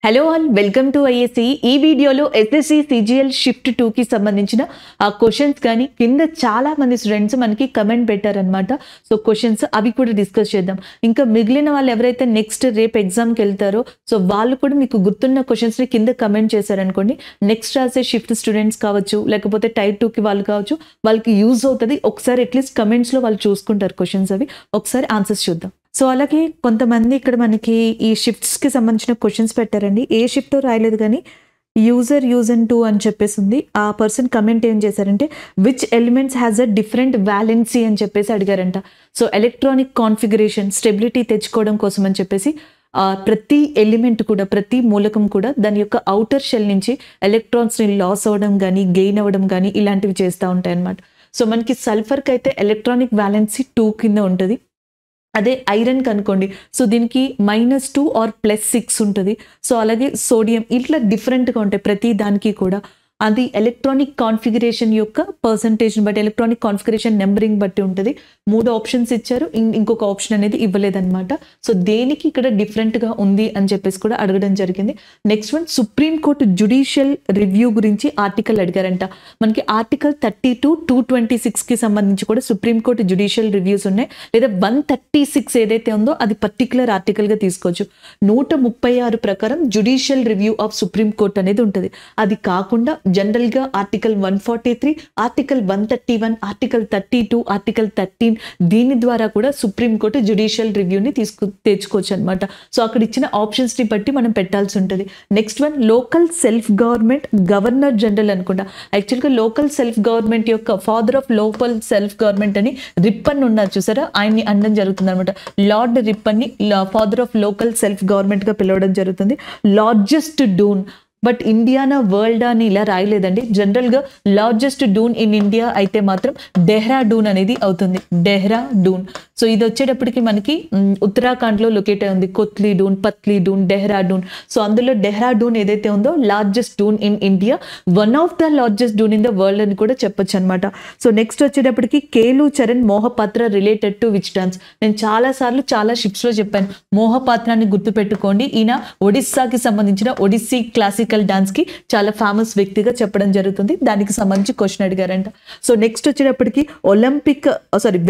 Hello all welcome to IAC. ఈ వీడియోలో SSC CGL shift 2 కి సంబంధించిన ఆ క్వశ్చన్స్ కానీ కింద చాలా మంది స్టూడెంట్స్ మనకి కమెంట్ పెట్టారనమాట. సో క్వశ్చన్స్ అవి కూడా డిస్కస్ చేద్దాం. ఇంకా మిగిలిన వాళ్ళు ఎవరైతే నెక్స్ట్ రేపు ఎగ్జామ్కి వెళ్తారో సో వాళ్ళు కూడా మీకు గుర్తున్న క్వశ్చన్స్ని కింద కమెంట్ చేశారనుకోండి, నెక్స్ట్ రాసే షిఫ్ట్ స్టూడెంట్స్ కావచ్చు, లేకపోతే టైర్ 2కి వాళ్ళు కావచ్చు, వాళ్ళకి యూజ్ అవుతుంది. ఒకసారి అట్లీస్ట్ కమెంట్స్లో వాళ్ళు చూసుకుంటారు క్వశ్చన్స్, అవి ఒకసారి ఆన్సర్స్ చూద్దాం. సో అలాగే కొంతమంది ఇక్కడ మనకి ఈ షిఫ్ట్స్కి సంబంధించిన క్వశ్చన్స్ పెట్టారండి. ఏ షిఫ్ట్ రాయలేదు కానీ యూజన్ 2 అని చెప్పేసి ఉంది. ఆ పర్సన్ కమెంట్ ఏం చేశారంటే which elements has a different valency అని చెప్పేసి అడిగారంట. సో ఎలక్ట్రానిక్ కాన్ఫిగరేషన్ స్టెబిలిటీ తెచ్చుకోవడం కోసం అని చెప్పేసి ప్రతి ఎలిమెంట్ కూడా, ప్రతి మూలకం కూడా దాని యొక్క అవుటర్ షెల్ నుంచి ఎలక్ట్రాన్స్ని లాస్ అవ్వడం కానీ గెయిన్ అవ్వడం కానీ ఇలాంటివి చేస్తూ ఉంటాయి అన్నమాట. సో మనకి సల్ఫర్కి అయితే ఎలక్ట్రానిక్ వ్యాలెన్సీ 2 కింద ఉంటుంది. అదే ఐరన్ కనుకోండి, సో దీనికి -2 ఆర్ +6 ఉంటుంది. సో అలాగే సోడియం ఇట్లా డిఫరెంట్గా ఉంటాయి ప్రతి దానికి కూడా. అది ఎలక్ట్రానిక్ కాన్ఫిగరేషన్ యొక్క పర్సంటేజ్ని బట్టి, ఎలక్ట్రానిక్ కాన్ఫిగరేషన్ నెంబరింగ్ బట్టి ఉంటుంది. 3 ఆప్షన్స్ ఇచ్చారు, ఇంకొక ఆప్షన్ అనేది ఇవ్వలేదన్నమాట. సో దేనికి ఇక్కడ డిఫరెంట్గా ఉంది అని చెప్పేసి కూడా అడగడం జరిగింది. Next one, supreme court judicial review గురించి ఆర్టికల్ అడిగారంట. మనకి ఆర్టికల్ 32, 226కి సంబంధించి కూడా సుప్రీంకోర్టు జ్యుడిషియల్ రివ్యూస్ ఉన్నాయి. లేదా 136 ఏదైతే ఉందో అది పర్టికులర్ ఆర్టికల్గా తీసుకోవచ్చు. 136 ప్రకారం జ్యుడిషియల్ రివ్యూ ఆఫ్ సుప్రీంకోర్టు అనేది ఉంటుంది. అది కాకుండా జనరల్గా ఆర్టికల్ 143, ఆర్టికల్ 131, ఆర్టికల్ 32, ఆర్టికల్ 13 దీని ద్వారా కూడా సుప్రీంకోర్టు జ్యుడిషియల్ రివ్యూని తెచ్చుకోవచ్చు అనమాట. సో అక్కడ ఇచ్చిన ఆప్షన్స్ని బట్టి మనం పెట్టాల్సి ఉంటుంది. Next one, local self government governor general అనుకుంటా. యాక్చువల్గా లోకల్ సెల్ఫ్ గవర్నమెంట్ యొక్క father of local self government అని రిప్పన్ ఉన్నారు చూసారా, ఆయన్ని అనడం జరుగుతుంది అనమాట. లార్డ్ రిప్పన్ని ఫాదర్ ఆఫ్ లోకల్ సెల్ఫ్ గవర్నమెంట్గా పిలవడం జరుగుతుంది. లార్జెస్ట్ డూన్, బట్ ఇండియానా వరల్డ్ అని ఇలా రాయలేదండి. జనరల్గా లార్జెస్ట్ డూన్ ఇన్ ఇండియా అయితే మాత్రం డెహ్రాడూన్ అనేది అవుతుంది. డెహ్రాడూన్. సో ఇది వచ్చేటప్పటికి మనకి ఉత్తరాఖండ్లో లొకేట్ అయి ఉంది. కొత్లీ డూన్, పత్లీ డూన్, డెహ్రాడూన్. సో అందులో డెహ్రాడూన్ ఏదైతే ఉందో largest doon in India, one of the largest doon in the world అని కూడా చెప్పొచ్చు అనమాట. సో నెక్స్ట్ వచ్చేటప్పటికి Kelu Charan Mohapatra related to which dance. నేను చాలాసార్లు చాలా షిప్స్లో చెప్పాను, మోహపాత్రాన్ని గుర్తుపెట్టుకోండి. ఈయన ఒడిస్సాకి సంబంధించిన ఒడిస్సీ క్లాసికల్ డాన్స్ కి చాలా ఫేమస్ వ్యక్తిగా చెప్పడం జరుగుతుంది. దానికి సంబంధించి క్వశ్చన్ అడిగారంట. సో నెక్స్ట్ వచ్చేటప్పటికి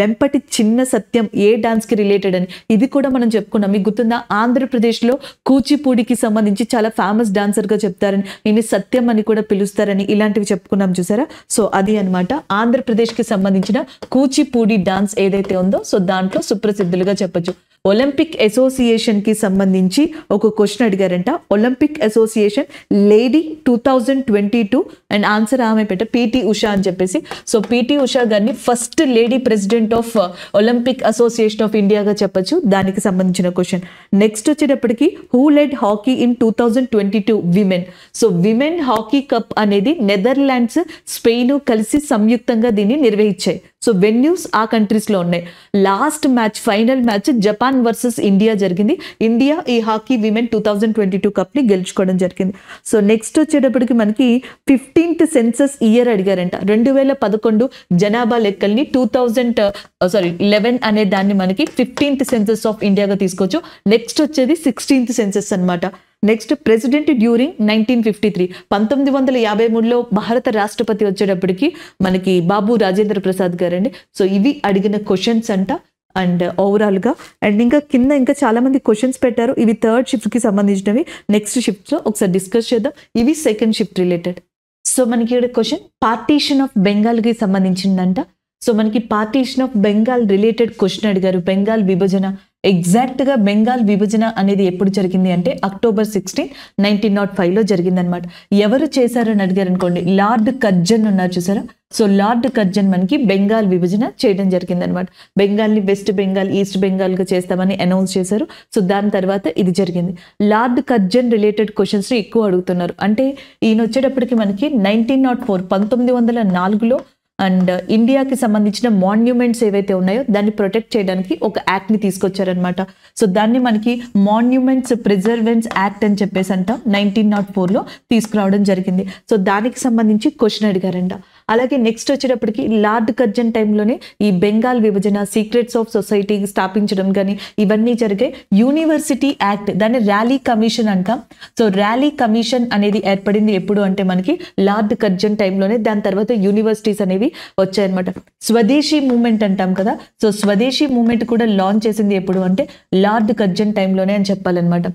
వెంపటి చిన్న సత్యం ఏ డాన్స్ కి రిలేటెడ్ అని, ఇది కూడా మనం చెప్పుకున్నాం. మీకు గుర్తుందా, ఆంధ్రప్రదేశ్లో కూచిపూడికి సంబంధించి చాలా ఫేమస్ డాన్సర్ గా చెప్తారని, ఈయన సత్యం అని కూడా పిలుస్తారని, ఇలాంటివి చెప్పుకున్నాం చూసారా. సో అది అనమాట ఆంధ్రప్రదేశ్ కి సంబంధించిన కూచిపూడి డాన్స్ ఏదైతే ఉందో సో దాంట్లో సుప్రసిద్ధులుగా చెప్పొచ్చు. ఒలింపిక్ అసోసియేషన్ కి సంబంధించి ఒక క్వశ్చన్ అడిగారంట. Olympic Association lady 2022 and answer ఆమె పిటి ఉషా అని చెప్పేసి. సో పిటి ఉషా గారిని first lady president of Olympic Association of ఇండియాగా చెప్పొచ్చు. దానికి సంబంధించిన క్వశ్చన్. నెక్స్ట్ వచ్చేటప్పటికి who led hockey in 2022 women. So women hockey cup అనేది నెదర్లాండ్స్, స్పెయిన్ కలిసి సంయుక్తంగా దీన్ని నిర్వహించాయి. సో వెన్యూస్ ఆ కంట్రీస్లో ఉన్నాయి. Last match, final match Japan versus India జరిగింది. ఇండియా ఈ హాకీ విమెన్ 2022 కప్ని గెలుచుకోవడం జరిగింది. సో నెక్స్ట్ వచ్చేటప్పటికి మనకి 15th సెన్సస్ ఇయర్ అడిగారంట. 2011 జనాభా లెక్కల్ని 2011 అనే దాన్ని మనకి 15th సెన్సస్ ఆఫ్ ఇండియాగా తీసుకోవచ్చు. నెక్స్ట్ వచ్చేది 16th సెన్సస్ అనమాట. నెక్స్ట్, ప్రెసిడెంట్ డ్యూరింగ్ 1953, 1953లో భారత రాష్ట్రపతి వచ్చేటప్పటికి మనకి బాబు రాజేంద్ర ప్రసాద్ గారండి. సో ఇవి అడిగిన క్వశ్చన్స్ అంట. అండ్ ఓవరాల్గా అండ్ ఇంకా చాలా మంది క్వశ్చన్స్ పెట్టారు. ఇవి థర్డ్ షిఫ్ట్కి సంబంధించినవి. నెక్స్ట్ షిఫ్ట్లో ఒకసారి డిస్కస్ చేద్దాం. ఇవి సెకండ్ షిఫ్ట్ రిలేటెడ్. సో మనకి ఇక్కడ క్వశ్చన్ పార్టీషన్ ఆఫ్ బెంగాల్కి సంబంధించిందంట. సో మనకి partition of Bengal related question అడిగారు. బెంగాల్ విభజన, ఎగ్జాక్ట్గా బెంగాల్ విభజన అనేది ఎప్పుడు జరిగింది అంటే October 16, 1905లో జరిగిందనమాట. ఎవరు చేశారని అడిగారు అనుకోండి, లార్డ్ కర్జన్ ఉన్నారు చూసారా. సో లార్డ్ కర్జన్ మనకి బెంగాల్ విభజన చేయడం జరిగిందనమాట. బెంగాల్ని వెస్ట్ బెంగాల్, ఈస్ట్ బెంగాల్గా చేస్తామని అనౌన్స్ చేశారు. సో దాని తర్వాత ఇది జరిగింది. లార్డ్ కర్జన్ రిలేటెడ్ క్వశ్చన్స్ని ఎక్కువ అడుగుతున్నారు. అంటే ఈయన వచ్చేటప్పటికి మనకి 1904, 1904లో అండ్ ఇండియాకి సంబంధించిన మాన్యుమెంట్స్ ఏవైతే ఉన్నాయో దాన్ని ప్రొటెక్ట్ చేయడానికి ఒక యాక్ట్ని తీసుకొచ్చారనమాట. సో దాన్ని మనకి మాన్యుమెంట్స్ ప్రిజర్వెన్స్ యాక్ట్ అని చెప్పేసి అంట 1904లో తీసుకురావడం జరిగింది. సో దానికి సంబంధించి క్వశ్చన్ అడిగారంట. అలాగే నెక్స్ట్ వచ్చేటప్పటికి లార్డ్ కర్జన్ టైంలోనే ఈ బెంగాల్ విభజన, సీక్రెట్స్ ఆఫ్ సొసైటీ స్థాపించడం కానీ ఇవన్నీ జరిగాయి. యూనివర్సిటీ యాక్ట్, దాన్ని ర్యాలీ కమిషన్ అంటాం. సో ర్యాలీ కమిషన్ అనేది ఏర్పడింది ఎప్పుడు అంటే మనకి లార్డ్ కర్జన్ టైంలోనే. దాని తర్వాత యూనివర్సిటీస్ అనేవి వచ్చాయన్నమాట. స్వదేశీ మూవ్మెంట్ అంటాం కదా, సో స్వదేశీ మూవ్మెంట్ కూడా లాంచ్ చేసింది ఎప్పుడు అంటే లార్డ్ కర్జన్ టైంలోనే అని చెప్పాలన్నమాట.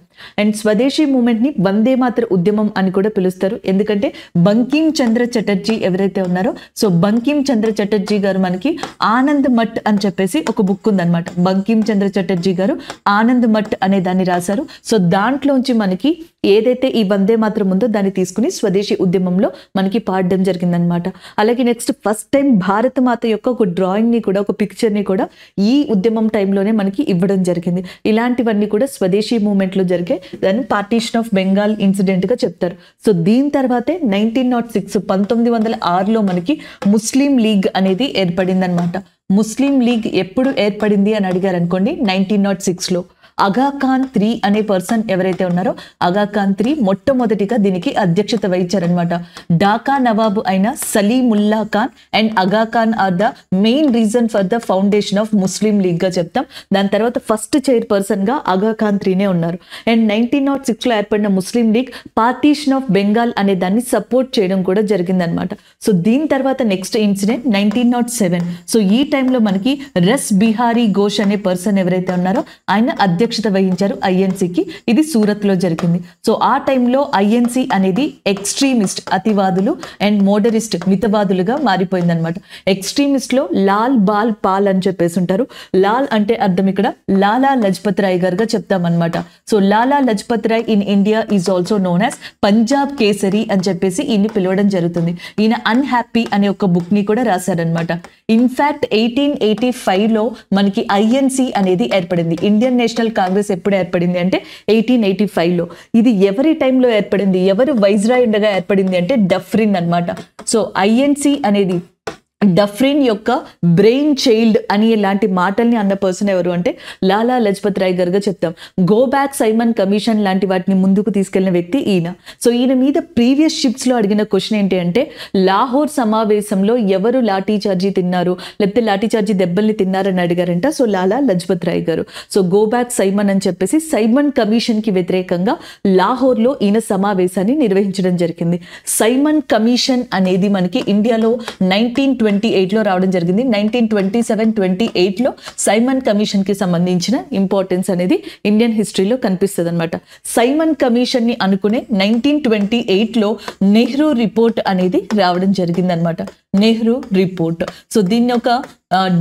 అండ్ స్వదేశీ మూవ్మెంట్ ని వందే మాతర ఉద్యమం అని కూడా పిలుస్తారు. ఎందుకంటే బంకిం చంద్ర చటర్జీ ఎవరైతే ఉన్నారో, సో బంకిం చంద్ర చటర్జీ గారు మనకి ఆనంద్ మఠ్ అని చెప్పేసి ఒక బుక్ ఉందన్నమాట. బంకిం చంద్ర చటర్జీ గారు ఆనంద్ మఠ్ అనే దాన్ని రాశారు. సో దాంట్లోంచి మనకి ఏదైతే ఈ వందే మాత్రం ఉందో దాన్ని తీసుకుని స్వదేశీ ఉద్యమంలో మనకి పాడడం జరిగిందనమాట. అలాగే నెక్స్ట్ ఫస్ట్ టైం భారత మాత యొక్క ఒక డ్రాయింగ్ ని కూడా, ఒక పిక్చర్ ని కూడా ఈ ఉద్యమం టైంలోనే మనకి ఇవ్వడం జరిగింది. ఇలాంటివన్నీ కూడా స్వదేశీ మూవ్మెంట్ లో జరిగే దాన్ని పార్టీషన్ ఆఫ్ బెంగాల్ ఇన్సిడెంట్ గా చెప్తారు. సో దీని తర్వాతే 1906లో మనకి ముస్లిం లీగ్ అనేది ఏర్పడింది అనమాట. ముస్లిం లీగ్ ఎప్పుడు ఏర్పడింది అని అడిగారు అనుకోండి, 1906లో. అగా ఖాన్ III అనే పర్సన్ ఎవరైతే ఉన్నారో, అగా ఖాన్ III మొట్టమొదటిగా దీనికి అధ్యక్షత వహించారనమాట. ఢాకా నవాబు అయిన Salimullah Khan and Aga Khan are the main reason for the foundation of Muslim League గా చెప్తాం. దాని తర్వాత ఫస్ట్ చైర్పర్సన్ గా అగా ఖాన్ IIIనే ఉన్నారు. అండ్ 1906లో ఏర్పడిన ముస్లిం లీగ్ పార్టీషన్ ఆఫ్ బెంగాల్ అనే దాన్ని సపోర్ట్ చేయడం కూడా జరిగిందనమాట. సో దీని తర్వాత నెక్స్ట్ ఇన్సిడెంట్ 1907. సో ఈ టైంలో మనకి రస్ బిహారీ ఘోష్ అనే పర్సన్ ఎవరైతే ఉన్నారో ఆయన అధ్యక్షత వహించారు ఐఎన్సీకి. ఇది సూరత్ లో జరిగింది. సో ఆ టైంలో ఐఎన్సీ అనేది ఎక్స్ట్రీమిస్ట్, అతివాదులు అండ్ మోడరిస్ట్, మితవాదులుగా మారిపోయిందనమాట. ఎక్స్ట్రీమిస్ట్ లో లాల్ బాల్ పాల్ అని చెప్పేసి ఉంటారు. లాల్ అంటే అర్థం ఇక్కడ లాలా లజపత్ రాయ్ గారుగా చెప్తామన్నమాట. So Lala Lajpat Rai in India is also known as Punjab Kesari అని చెప్పేసి ఈయన్ని పిలవడం జరుగుతుంది. ఈయన అన్హ్యాపీ అనే ఒక బుక్ ని కూడా రాశారనమాట. ఇన్ఫాక్ట్ 1885లో మనకి ఐఎన్సీ అనేది ఏర్పడింది. ఇండియన్ నేషనల్ కాంగ్రెస్ ఎప్పుడు ఏర్పడింది అంటే 1885లో. ఇది ఎవరి టైంలో ఏర్పడింది, ఎవరు వైస్రాయ్ ఉండగా ఏర్పడింది అంటే డఫ్రిన్ అన్నమాట. సో ఐఎన్సీ అనేది డఫ్రిన్ యొక్క బ్రెయిన్ చైల్డ్ అని ఇలాంటి మాటల్ని అన్న పర్సన్ ఎవరు అంటే లాలా లజపత్ రాయ్ గారుగా చెప్తాం. గో బ్యాక్ సైమన్ కమిషన్ లాంటి వాటిని ముందుకు తీసుకెళ్లిన వ్యక్తి ఈయన. సో ఈయన మీద ప్రీవియస్ షిప్స్ లో అడిగిన క్వశ్చన్ ఏంటి అంటే లాహోర్ సమావేశంలో ఎవరు లాఠీ చార్జీ తిన్నారు, లేకపోతే లాఠీ చార్జీ దెబ్బల్ని తిన్నారని అడిగారంట. సో లాలా లజపత్ రాయ్ గారు. సో గో బ్యాక్ సైమన్ అని చెప్పేసి సైమన్ కమిషన్ కి వ్యతిరేకంగా లాహోర్ లో ఈయన సమావేశాన్ని నిర్వహించడం జరిగింది. సైమన్ కమిషన్ అనేది మనకి ఇండియాలో 1928లో రావడం జరిగింది. 1927-28లో సైమన్ కమిషన్ కి సంబంధించిన ఇంపార్టెన్స్ అనేది ఇండియన్ హిస్టరీలో కనిపిస్తుంది అనమాట. సైమన్ కమిషన్ ని అనుకునే 1928లో నెహ్రూ రిపోర్ట్ అనేది రావడం జరిగింది అనమాట. నెహ్రూ రిపోర్ట్. సో దీన్ని ఒక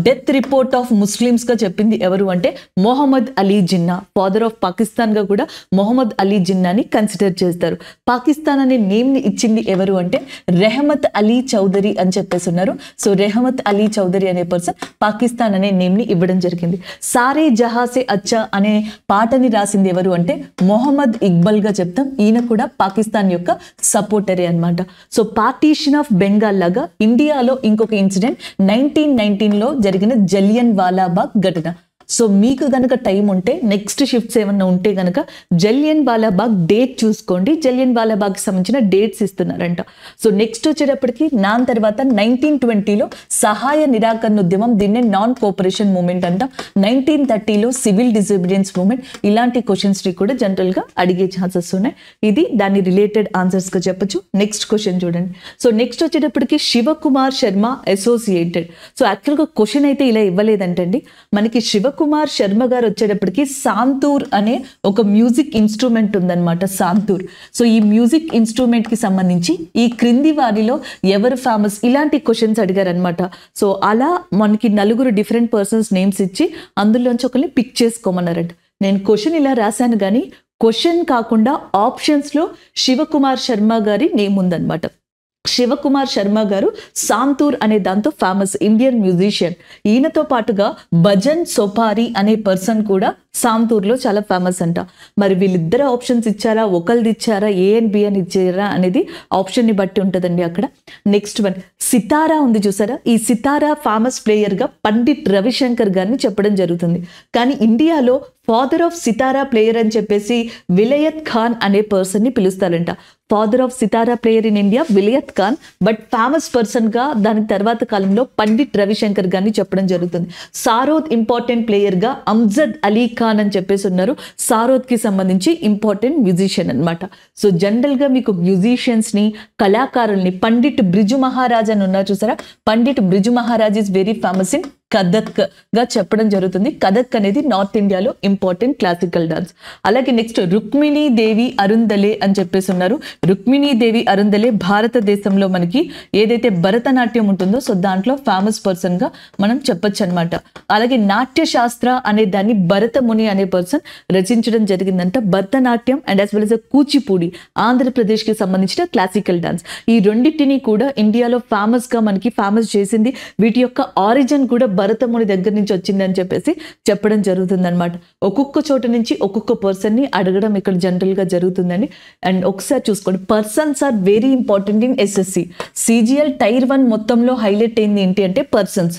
డెత్ రిపోర్ట్ ఆఫ్ ముస్లిమ్స్ గా చెప్పింది ఎవరు అంటే మొహమ్మద్ అలీ జిన్నా. ఫాదర్ ఆఫ్ పాకిస్తాన్ గా కూడా మొహమ్మద్ అలీ జిన్నాని కన్సిడర్ చేస్తారు. పాకిస్తాన్ అనే నేమ్ ని ఇచ్చింది ఎవరు అంటే రెహమత్ అలీ చౌదరి అని చెప్పేసి ఉన్నారు. సో రెహమత్ అలీ చౌదరి అనే పర్సన్ పాకిస్తాన్ అనే నేమ్ ని ఇవ్వడం జరిగింది. సారే జహాసే అచ్చా అనే పాటని రాసింది ఎవరు అంటే మొహమ్మద్ ఇక్బల్ గా చెప్తాం. ఈయన కూడా పాకిస్తాన్ యొక్క సపోర్టరే అనమాట. సో పార్టీషన్ ఆఫ్ బెంగాల్ లాగా ఇండియాలో ఇంకొక ఇన్సిడెంట్ 1919లో జరిగిన జలియన్ వాలాబాగ్ ఘటన. సో మీకు గనక టైం ఉంటే నెక్స్ట్ షిఫ్ట్స్ ఏమన్నా ఉంటే గనక జలియన్ వాలాబాగ్ డేట్ చూసుకోండి. జలియన్ వాలాబాగ్ సంబంధించిన డేట్స్ ఇస్తున్నారంట. సో నెక్స్ట్ వచ్చేటప్పటికి దాని తర్వాత 1920లో సహాయ నిరాకరణ ఉద్యమం, దీన్నే నాన్ కోఆపరేషన్ మూవ్మెంట్ అంటాం. 1930లో సివిల్ డిసోబీడియన్స్ మూవ్మెంట్. ఇలాంటి క్వశ్చన్స్ ని కూడా జనరల్ గా అడిగే ఛాన్సెస్ ఉన్నాయి. ఇది దాని రిలేటెడ్ ఆన్సర్స్ గా చెప్పొచ్చు. నెక్స్ట్ క్వశ్చన్ చూడండి. సో నెక్స్ట్ వచ్చేటప్పటికి Shivkumar Sharma associated. So actual గా క్వశ్చన్ అయితే ఇలా ఇవ్వలేదంటండి. మనకి శివకుమార్ శర్మ గారు వచ్చేటప్పటికి సాంతూర్ అనే ఒక మ్యూజిక్ ఇన్స్ట్రుమెంట్ ఉందన్నమాట. సాంతూర్. సో ఈ మ్యూజిక్ ఇన్స్ట్రుమెంట్ కి సంబంధించి ఈ క్రింది వారిలో ఎవరు ఫేమస్, ఇలాంటి క్వశ్చన్స్ అడిగారు అనమాట. సో అలా మనకి నలుగురు డిఫరెంట్ పర్సన్స్ నేమ్స్ ఇచ్చి అందులోంచి ఒకరిని పిక్ చేసుకోమన్నారంట. నేను క్వశ్చన్ ఇలా రాశాను కానీ క్వశ్చన్ కాకుండా ఆప్షన్స్ లో శివకుమార్ శర్మ గారి నేమ్ ఉందన్నమాట. శివకుమార్ శర్మ గారు సాంతూర్ అనే దాంతో ఫేమస్ ఇండియన్ మ్యూజిషియన్. ఈయనతో పాటుగా భజన్ సోపారి అనే పర్సన్ కూడా సాంతూర్లో చాలా ఫేమస్ అంట. మరి వీళ్ళిద్దరు ఆప్షన్స్ ఇచ్చారా, ఒకరిది ఇచ్చారా, ఏ అండ్ బి అని ఇచ్చారా అనేది ఆప్షన్ని బట్టి ఉంటుందండి అక్కడ. నెక్స్ట్ వన్ సితారా ఉంది చూసారా, ఈ సితారా ఫేమస్ ప్లేయర్గా పండిట్ రవిశంకర్ గారిని చెప్పడం జరుగుతుంది. కానీ ఇండియాలో ఫాదర్ ఆఫ్ సితారా ప్లేయర్ అని చెప్పేసి విలయత్ ఖాన్ అనే పర్సన్ని పిలుస్తారంట. ఫాదర్ ఆఫ్ సితారా player in India Vilayat Khan, but famous పర్సన్గా దాని తర్వాత కాలంలో పండిట్ రవిశంకర్ గారిని చెప్పడం జరుగుతుంది. సారోద్ ఇంపార్టెంట్ ప్లేయర్గా అమ్జద్ అలీ ఖాన్ అని చెప్పేసి ఉన్నారు. సారోద్కి సంబంధించి ఇంపార్టెంట్ మ్యూజిషియన్ అనమాట. సో జనరల్గా మీకు మ్యూజిషియన్స్ని, కళాకారుల్ని పండిట్ బ్రిజు మహారాజ్ అని ఉన్నారు చూసారా, Pandit Birju Maharaj is very famous in Kathak గా చెప్పడం జరుగుతుంది. కథక్ అనేది నార్త్ ఇండియాలో ఇంపార్టెంట్ క్లాసికల్ డాన్స్. అలాగే నెక్స్ట్ రుక్మిణీ దేవి అరుందలే అని చెప్పేసి ఉన్నారు. రుక్మిణీ దేవి అరుందలే భారతదేశంలో మనకి ఏదైతే భరతనాట్యం ఉంటుందో సో దాంట్లో ఫేమస్ పర్సన్ గా మనం చెప్పొచ్చు అనమాట. అలాగే నాట్య శాస్త్ర అనే దాన్ని భరతముని అనే పర్సన్ రచించడం జరిగిందంట. Bharatanatyam and as well as Kuchipudi Andhra Pradesh కి సంబంధించిన క్లాసికల్ డాన్స్. ఈ రెండింటిని కూడా ఇండియాలో ఫేమస్ గా మనకి ఫేమస్ చేసింది. వీటి యొక్క ఆరిజిన్ కూడా భరతముని దగ్గర నుంచి వచ్చింది అని చెప్పేసి చెప్పడం జరుగుతుంది అనమాట. ఒక్కొక్క చోట నుంచి ఒక్కొక్క పర్సన్ ని అడగడం ఇక్కడ జనరల్ గా జరుగుతుందండి. అండ్ ఒకసారి చూసుకోండి, persons are very important in SSC. CGL tier 1 మొత్తంలో హైలైట్ అయింది ఏంటి అంటే పర్సన్స్.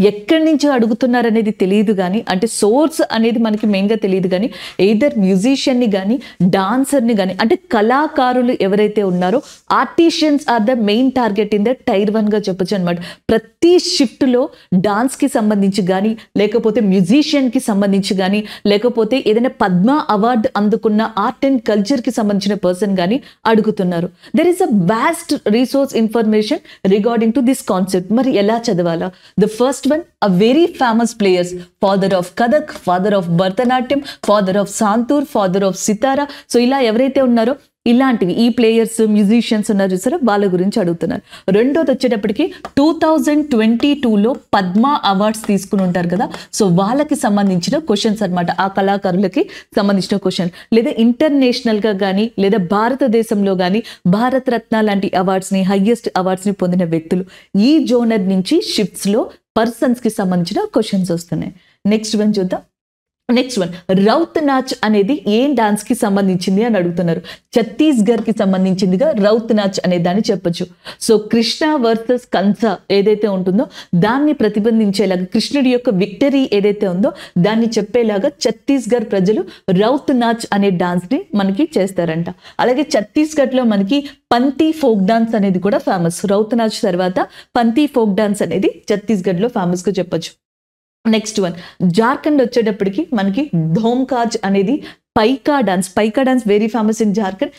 ఎక్కడి నుంచి అడుగుతున్నారు అనేది తెలియదు, కానీ అంటే సోర్స్ అనేది మనకి మెయిన్గా తెలియదు, కానీ ఎయిదర్ మ్యూజిషియన్ని కానీ డాన్సర్ని కానీ అంటే కళాకారులు ఎవరైతే ఉన్నారో artisans are the main target in the tier 1గా చెప్పొచ్చు అనమాట. ప్రతి షిఫ్ట్లో డాన్స్కి సంబంధించి కానీ లేకపోతే మ్యూజిషియన్కి సంబంధించి కానీ లేకపోతే ఏదైనా పద్మ అవార్డు అందుకున్న ఆర్ట్ అండ్ కల్చర్కి సంబంధించిన పర్సన్ కానీ అడుగుతున్నారు. There is a vast resource information regarding to this concept. మరి ఎలా చదవాలా? The first one, a very famous players, father of Kathak, father of Bharatanatyam, father of Santur, father of Sitara. So ఇలా ఎవరైతే ఉన్నారో ఇలాంటివి ఈ ప్లేయర్స్ మ్యూజిషియన్స్ ఉన్నారు చూసారా, వాళ్ళ గురించి అడుగుతున్నారు. రెండోది వచ్చేటప్పటికి 2022లో పద్మ అవార్డ్స్ తీసుకుని ఉంటారు కదా, సో వాళ్ళకి సంబంధించిన క్వశ్చన్స్ అనమాట. ఆ కళాకారులకి సంబంధించిన క్వశ్చన్, లేదా ఇంటర్నేషనల్గా కానీ లేదా భారతదేశంలో కానీ భారత రత్న లాంటి అవార్డ్స్ని, హైయెస్ట్ అవార్డ్స్ని పొందిన వ్యక్తులు, ఈ జోనర్ నుంచి షిఫ్ట్స్లో పర్సన్స్కి సంబంధించిన క్వశ్చన్స్ వస్తున్నాయి. నెక్స్ట్ వన్ చూద్దాం. నెక్స్ట్ వన్, రౌత్ నాచ్ అనేది ఏం డాన్స్ కి సంబంధించింది అని అడుగుతున్నారు. ఛత్తీస్గఢ్ కి సంబంధించిందిగా రౌత్ నాచ్ అనే దాన్ని చెప్పొచ్చు. సో కృష్ణ వర్సెస్ కంస ఏదైతే ఉంటుందో దాన్ని ప్రతిబంధించేలాగా, కృష్ణుడి యొక్క విక్టరీ ఏదైతే ఉందో దాన్ని చెప్పేలాగా ఛత్తీస్గఢ్ ప్రజలు రౌత్ నాచ్ అనే డాన్స్ ని మనకి చేస్తారంట. అలాగే ఛత్తీస్గఢ్ లో మనకి పంతి ఫోక్ డాన్స్ అనేది కూడా ఫేమస్. రౌత్ నాచ్ తర్వాత పంతి ఫోక్ డాన్స్ అనేది ఛత్తీస్గఢ్ లో ఫేమస్ గా చెప్పొచ్చు. నెక్స్ట్ వన్, జార్ఖండ్ వచ్చేటప్పటికి మనకి ధోమ్కాజ్ అనేది Paika dance very famous in Jharkhand.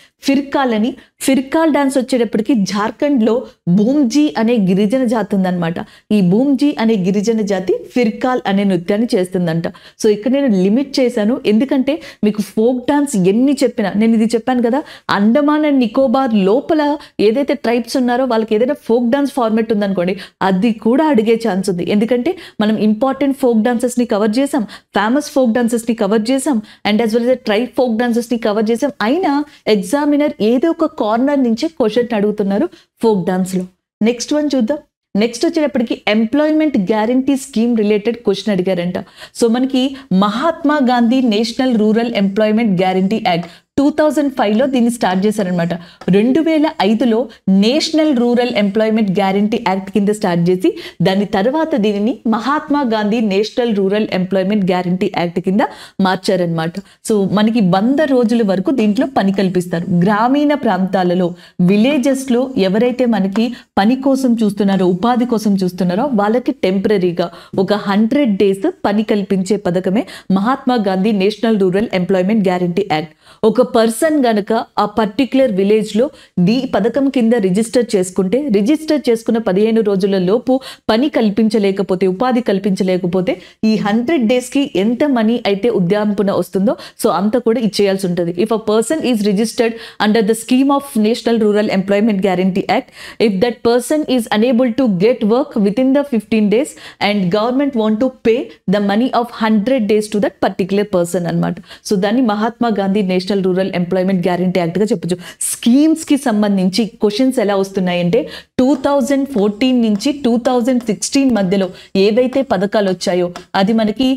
Firkal dance వచ్చేటప్పటికి జార్ఖండ్లో భూమ్జీ అనే గిరిజన జాతి ఉందన్నమాట. ఈ భూమ్జీ అనే గిరిజన జాతి ఫిర్కాల్ అనే నృత్యాన్ని చేస్తుందంట. సో ఇక్కడ నేను లిమిట్ చేశాను, ఎందుకంటే మీకు ఫోక్ డాన్స్ ఎన్ని చెప్పినా, నేను ఇది చెప్పాను కదా, అండమాన్ అండ్ నికోబార్ లోపల ఏదైతే ట్రైబ్స్ ఉన్నారో వాళ్ళకి ఏదైనా ఫోక్ డాన్స్ ఫార్మేట్ ఉందనుకోండి, అది కూడా అడిగే ఛాన్స్ ఉంది. ఎందుకంటే మనం ఇంపార్టెంట్ ఫోక్ డాన్సెస్ని కవర్ చేసాం, ఫేమస్ ఫోక్ డాన్సెస్ని కవర్ చేసాం, and as well as tribe folk dances ని కవర్ చేసాం. అయినా ఎగ్జామినర్ ఏదో ఒక కార్నర్ నుంచే క్వశ్చన్ అడుగుతున్నారు ఫోక్ డాన్స్ లో. నెక్స్ట్ వన్ చూద్దాం. నెక్స్ట్ వచ్చేటప్పటికి employment guarantee scheme related question అడిగారంట. సో మనకి Mahatma Gandhi national rural employment guarantee act 2005లో దీన్ని స్టార్ట్ చేశారనమాట. 2005లో national rural employment guarantee act కింద స్టార్ట్ చేసి దాని తర్వాత దీనిని Mahatma Gandhi national rural employment guarantee act కింద మార్చారనమాట. సో మనకి 100 రోజుల వరకు దీంట్లో పని కల్పిస్తారు. గ్రామీణ ప్రాంతాలలో విలేజెస్లో ఎవరైతే మనకి పని కోసం చూస్తున్నారో, ఉపాధి కోసం చూస్తున్నారో వాళ్ళకి టెంపరీగా ఒక 100 days పని కల్పించే పథకమే Mahatma Gandhi national rural employment guarantee act. ఒక పర్సన్ గనక ఆ పర్టిక్యులర్ విలేజ్లో ఈ పథకం కింద రిజిస్టర్ చేసుకుంటే, రిజిస్టర్ చేసుకున్న 15 రోజుల లోపు పని కల్పించలేకపోతే, ఉపాధి కల్పించలేకపోతే ఈ 100 daysకి ఎంత మనీ అయితే ఉద్యాపన వస్తుందో సో అంత కూడా ఇచ్చేయాల్సి ఉంటుంది. If a person is registered under the scheme of national rural employment guarantee act, if that person is unable to get work with in the 15 days and government want to pay the money of 100 days to that particular person అనమాట. So దాన్ని Mahatma Gandhi national rural employment guarantee act గా చెప్పొచ్చు. Schemes కి సంబంధించి questions ఎలా వస్తున్నాయంటే 2014 నుంచి 2016 మధ్యలో ఏవైతే పథకాలు వచ్చాయో అది మనకి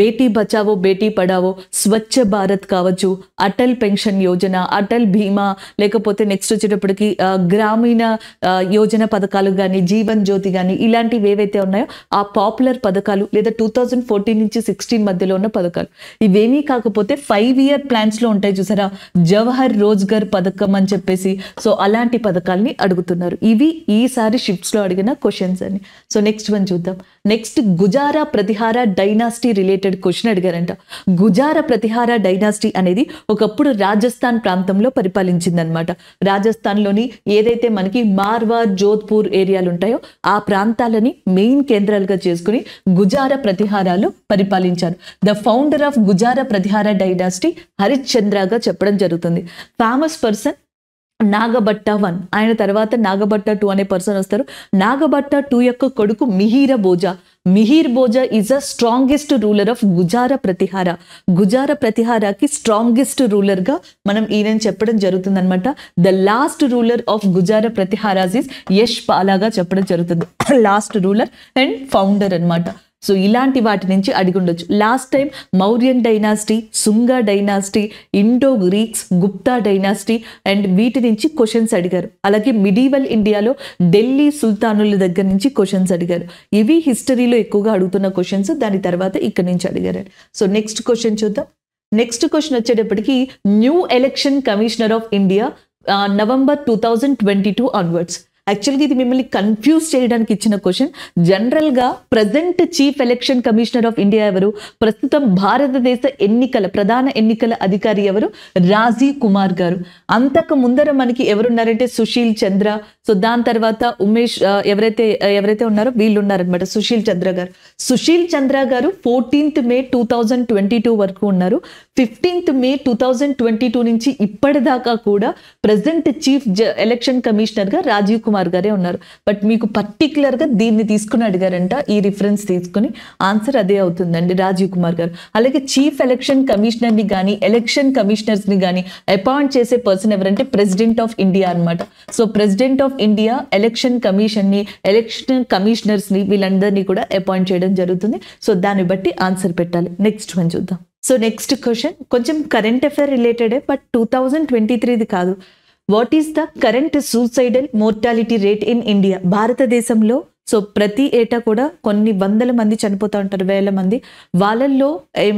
బేటీ బచావో బేటీ పడావో, స్వచ్ఛ భారత్ కావచ్చు, అటల్ పెన్షన్ యోజన, అటల్ బీమా, లేకపోతే నెక్స్ట్ వచ్చేటప్పటికి గ్రామీణ యోజన పథకాలు కానీ, జీవన్ జ్యోతి కానీ, ఇలాంటివి ఏవైతే ఉన్నాయో ఆ పాపులర్ పథకాలు, లేదా 2014 నుంచి 16 మధ్యలో ఉన్న పథకాలు. ఇవేమీ కాకపోతే 5-year plans లో ఉంటాయి చూసారా, జవహర్ రోజ్గర్ పథకం అని చెప్పేసి. సో అలాంటి పథకాల్ని అడుగుతున్నారు. ఇవి ఈసారి షిఫ్ట్స్ లో అడిగిన క్వశ్చన్స్ అని. సో నెక్స్ట్ వన్ చూద్దాం. Next గుజారా Pratihara dynasty related question అడిగారంట. గుజారా ప్రతిహార డైనాసిటీ అనేది ఒకప్పుడు రాజస్థాన్ ప్రాంతంలో పరిపాలించిందనమాట. రాజస్థాన్లోని ఏదైతే మనకి మార్వార్, జోధ్పూర్ ఏరియాలు ఉంటాయో ఆ ప్రాంతాలని మెయిన్ కేంద్రాలుగా చేసుకుని గుజారా ప్రతిహారాలు పరిపాలించారు. The founder of Gurjara Pratihara dynasty హరిశ్చంద్రగా చెప్పడం జరుగుతుంది. ఫేమస్ పర్సన్ నాగభట్ట 1, ఆయన తర్వాత నాగభట్ట 2 అనే పర్సన్ వస్తారు. నాగభట్ట 2 యొక్క కొడుకు Mihira Bhoja. Mihir Bhoja is a strongest ruler of Gurjara Pratihara. Gurjara ప్రతిహారకి స్ట్రాంగెస్ట్ రూలర్ గా మనం ఈయన చెప్పడం జరుగుతుంది అనమాట. The last ruler of Gurjara Pratiharas is Yash పాలాగా చెప్పడం జరుగుతుంది. లాస్ట్ రూలర్ అండ్ ఫౌండర్ అనమాట. సో ఇలాంటి వాటి నుంచి అడిగి ఉండొచ్చు. Last time Mauryan dynasty, Sunga dynasty, Indo Greeks, Gupta dynasty and వీటి నుంచి క్వశ్చన్స్ అడిగారు. అలాగే మిడీవల్ ఇండియాలో ఢిల్లీ సుల్తానుల దగ్గర నుంచి క్వశ్చన్స్ అడిగారు. ఇవి హిస్టరీలో ఎక్కువగా అడుగుతున్న క్వశ్చన్స్. దాని తర్వాత ఇక్కడ నుంచి అడిగారు. సో నెక్స్ట్ క్వశ్చన్ చూద్దాం. నెక్స్ట్ క్వశ్చన్ వచ్చేటప్పటికి new election commissioner of India November 2022 onwards. యాక్చువల్గా ఇది మిమ్మల్ని కన్ఫ్యూజ్ చేయడానికి ఇచ్చిన క్వశ్చన్. జనరల్గా present chief election commissioner of India ఎవరు? ప్రస్తుతం భారతదేశ ప్రధాన ఎన్నికల అధికారి ఎవరు? రాజీవ్ కుమార్ గారు. అంతకు ముందర మనకి ఎవరున్నారంటే సుశీల్ చంద్ర. సో దాని తర్వాత ఉమేష్ ఎవరైతే ఉన్నారో వీళ్ళు ఉన్నారనమాట, సుశీల్ చంద్ర గారు. సుశీల్ చంద్ర గారు 14th May 2022 వరకు ఉన్నారు. 15th May 2022 నుంచి ఇప్పటిదాకా కూడా ప్రజెంట్ చీఫ్ ఎలక్షన్ కమిషనర్ గా రాజీవ్ కుమార్ గారే ఉన్నారు. బట్ మీకు పర్టికులర్ గా దీన్ని తీసుకుని అడిగారంట. ఈ రిఫరెన్స్ తీసుకుని ఆన్సర్ అదే అవుతుందండి, రాజీవ్ కుమార్ గారు. అలాగే చీఫ్ ఎలక్షన్ కమిషనర్ ని కానీ, ఎలక్షన్ కమిషనర్స్ ని కానీ అపాయింట్ చేసే పర్సన్ ఎవరంటే ప్రెసిడెంట్ ఆఫ్ ఇండియా అనమాట. So president of India election commission ని, ఎలక్షన్ కమిషనర్స్ ని, వీళ్ళందరినీ కూడా అపాయింట్ చేయడం జరుగుతుంది. సో దాన్ని బట్టి ఆన్సర్ పెట్టాలి. నెక్స్ట్ వన్ చూద్దాం. సో నెక్స్ట్ క్వశ్చన్ కొంచెం కరెంట్ అఫైర్ రిలేటెడే, బట్ 2023ది కాదు. What is the current suicidal mortality rate in India? భారతదేశంలో సో ప్రతి ఏటా కూడా కొన్ని వందల మంది చనిపోతూ ఉంటారు, వేల మంది. వాళ్ళల్లో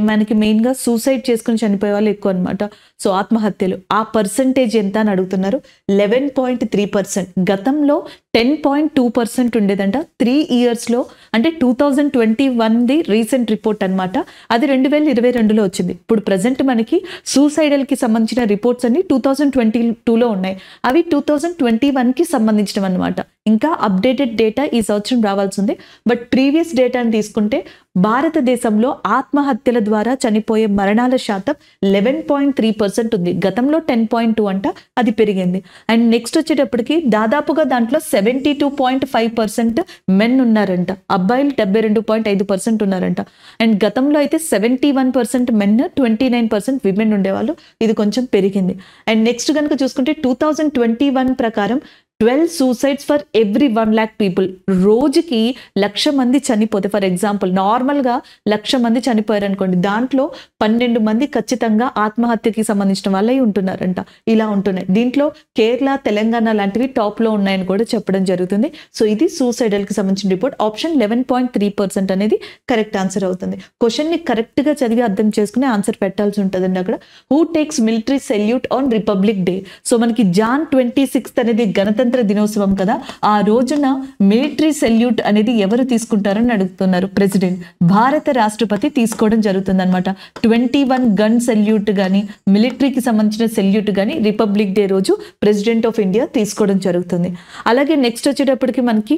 మనకి మెయిన్గా సూసైడ్ చేసుకుని చనిపోయే వాళ్ళు ఎక్కువ అనమాట. సో ఆత్మహత్యలు ఆ పర్సంటేజ్ ఎంత అని అడుగుతున్నారు. 11.3%. గతంలో 10.2% ఉండేదంట 3 yearsలో. అంటే 2021ది రీసెంట్ రిపోర్ట్ అనమాట. అది 2022లో వచ్చింది. ఇప్పుడు ప్రజెంట్ మనకి సూసైడల్కి సంబంధించిన రిపోర్ట్స్ అన్ని 2022లో ఉన్నాయి. అవి 2021కి సంబంధించినవి అనమాట. ఇంకా అప్డేటెడ్ డేటా ఈ సంవత్సరం రావాల్సి ఉంది. బట్ ప్రీవియస్ డేటాని తీసుకుంటే భారతదేశంలో ఆత్మహత్యల ద్వారా చనిపోయే మరణాల శాతం 11.3% ఉంది. గతంలో 10.2 అంట, అది పెరిగింది. అండ్ నెక్స్ట్ వచ్చేటప్పటికి దాదాపుగా దాంట్లో 72.5% మెన్ ఉన్నారంట. అబ్బాయిలు 72.5% ఉన్నారంట. అండ్ గతంలో అయితే 71% మెన్, 29% విమెన్ ఉండేవాళ్ళు. ఇది కొంచెం పెరిగింది. అండ్ నెక్స్ట్ కనుక చూసుకుంటే 2021 ప్రకారం 12 suicides for every 1 lakh people. రోజుకి 1,00,000 మంది చనిపోతే, ఫర్ ఎగ్జాంపుల్ నార్మల్గా 1,00,000 మంది చనిపోయారు అనుకోండి, దాంట్లో 12 మంది ఖచ్చితంగా ఆత్మహత్యకి సంబంధించిన వాళ్ళే ఉంటున్నారంట. ఇలా ఉంటున్నాయి. దీంట్లో కేరళ, తెలంగాణ లాంటివి టాప్లో ఉన్నాయని కూడా చెప్పడం జరుగుతుంది. సో ఇది సూసైడల్కి సంబంధించిన రిపోర్ట్. ఆప్షన్ 11.3% అనేది కరెక్ట్ ఆన్సర్ అవుతుంది. క్వశ్చన్ని కరెక్ట్గా చదివి అర్థం చేసుకుని ఆన్సర్ పెట్టాల్సి ఉంటుందండి అక్కడ. Who takes military salute on republic day? So మనకి Jan 26th అనేది గణతంత్ర దినోత్సవం కదా. ఆ రోజున మిలిటరీ సెల్యూట్ అనేది ఎవరు తీసుకుంటారని అడుగుతున్నారు. ప్రెసిడెంట్, భారత రాష్ట్రపతి తీసుకోవడం జరుగుతుంది అనమాట. 21 గన్ సెల్యూట్ కానీ, మిలిటరీకి సంబంధించిన సెల్యూట్ కానీ రిపబ్లిక్ డే రోజు ప్రెసిడెంట్ ఆఫ్ ఇండియా తీసుకోవడం జరుగుతుంది. అలాగే నెక్స్ట్ వచ్చేటప్పటికి మనకి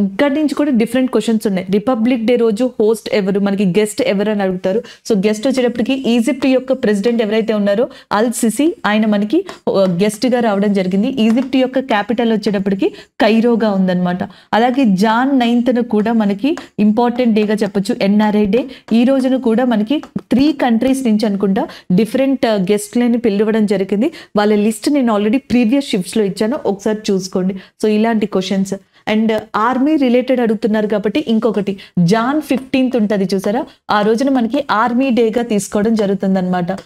ఇక్కడి నుంచి కూడా డిఫరెంట్ క్వశ్చన్స్ ఉన్నాయి. రిపబ్లిక్ డే రోజు హోస్ట్ ఎవరు, మనకి గెస్ట్ ఎవరు అని అడుగుతారు. సో గెస్ట్ వచ్చేటప్పటికి ఈజిప్ట్ యొక్క ప్రెసిడెంట్ ఎవరైతే ఉన్నారో అల్ సిసి, ఆయన మనకి గెస్ట్ గా రావడం జరిగింది. ఈజిప్ట్ యొక్క క్యాపిటల్ వచ్చేటప్పటికి కైరోగా ఉందన్నమాట. అలాగే జాన్ 9th కూడా మనకి ఇంపార్టెంట్ డేగా చెప్పొచ్చు, ఎన్ఆర్ఐ డే. ఈ రోజున కూడా మనకి 3 కంట్రీస్ నుంచి అనుకుంటా డిఫరెంట్ గెస్ట్లని పిలవడం జరిగింది. వాళ్ళ లిస్ట్ నేను ఆల్రెడీ ప్రీవియస్ షిఫ్ట్స్లో ఇచ్చాను, ఒకసారి చూసుకోండి. సో ఇలాంటి క్వశ్చన్స్. అండ్ ఆర్మీ రిలేటెడ్ అడుగుతున్నారు కాబట్టి ఇంకొకటి జాన్ 15th ఉంటుంది చూసారా, ఆ రోజున మనకి ఆర్మీ డేగా తీసుకోవడం జరుగుతుంది అనమాట.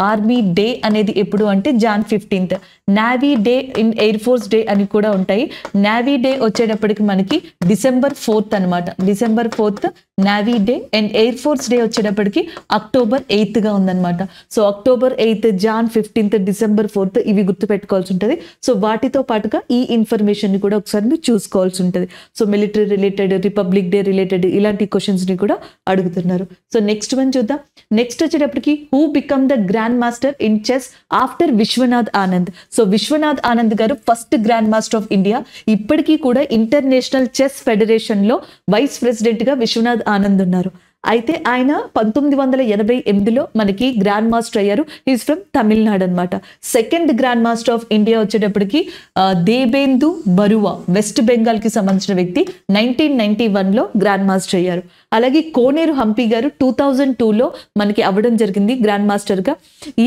ఆర్మీ డే అనేది ఎప్పుడు అంటే Jan 15th. Navy day in air force day అని కూడా ఉంటాయి. నేవీ డే వచ్చేటప్పటికి మనకి December 4th అనమాట. December 4th navy day. And air force day వచ్చేటప్పటికి October 8th ఉందన్నమాట. So October 8th, John 15th, December 4th ఇవి గుర్తుపెట్టుకోవాల్సి ఉంటుంది. సో వాటితో పాటుగా ఈ ఇన్ఫర్మేషన్ ని కూడా ఒకసారి మీరు చూసుకోవాల్సి ఉంటుంది. So military related, republic day related ఇలాంటి క్వశ్చన్స్ ని కూడా అడుగుతున్నారు. సో నెక్స్ట్ వన్ చూద్దాం. నెక్స్ట్ వచ్చేటప్పటికి who become the grand master in chess after Vishwanath Anand. So Vishwanath Anand గారు first grand master of India. ఇప్పటికీ కూడా ఇంటర్నేషనల్ చెస్ ఫెడరేషన్ లో వైస్ ప్రెసిడెంట్ గా విశ్వనాథ్ ఆనంద్ ఉన్నారు. అయితే ఆయన 1988లో మనకి గ్రాండ్ మాస్టర్ అయ్యారు. ఈజ్ ఫ్రమ్ తమిళనాడు అనమాట. Second grand master of India వచ్చేటప్పటికి దేబేందు బరువా, వెస్ట్ బెంగాల్ కి సంబంధించిన వ్యక్తి, 1991లో గ్రాండ్ మాస్టర్ అయ్యారు. అలాగే కోనేరు హంపి గారు 2002లో మనకి అవ్వడం జరిగింది గ్రాండ్ మాస్టర్ గా.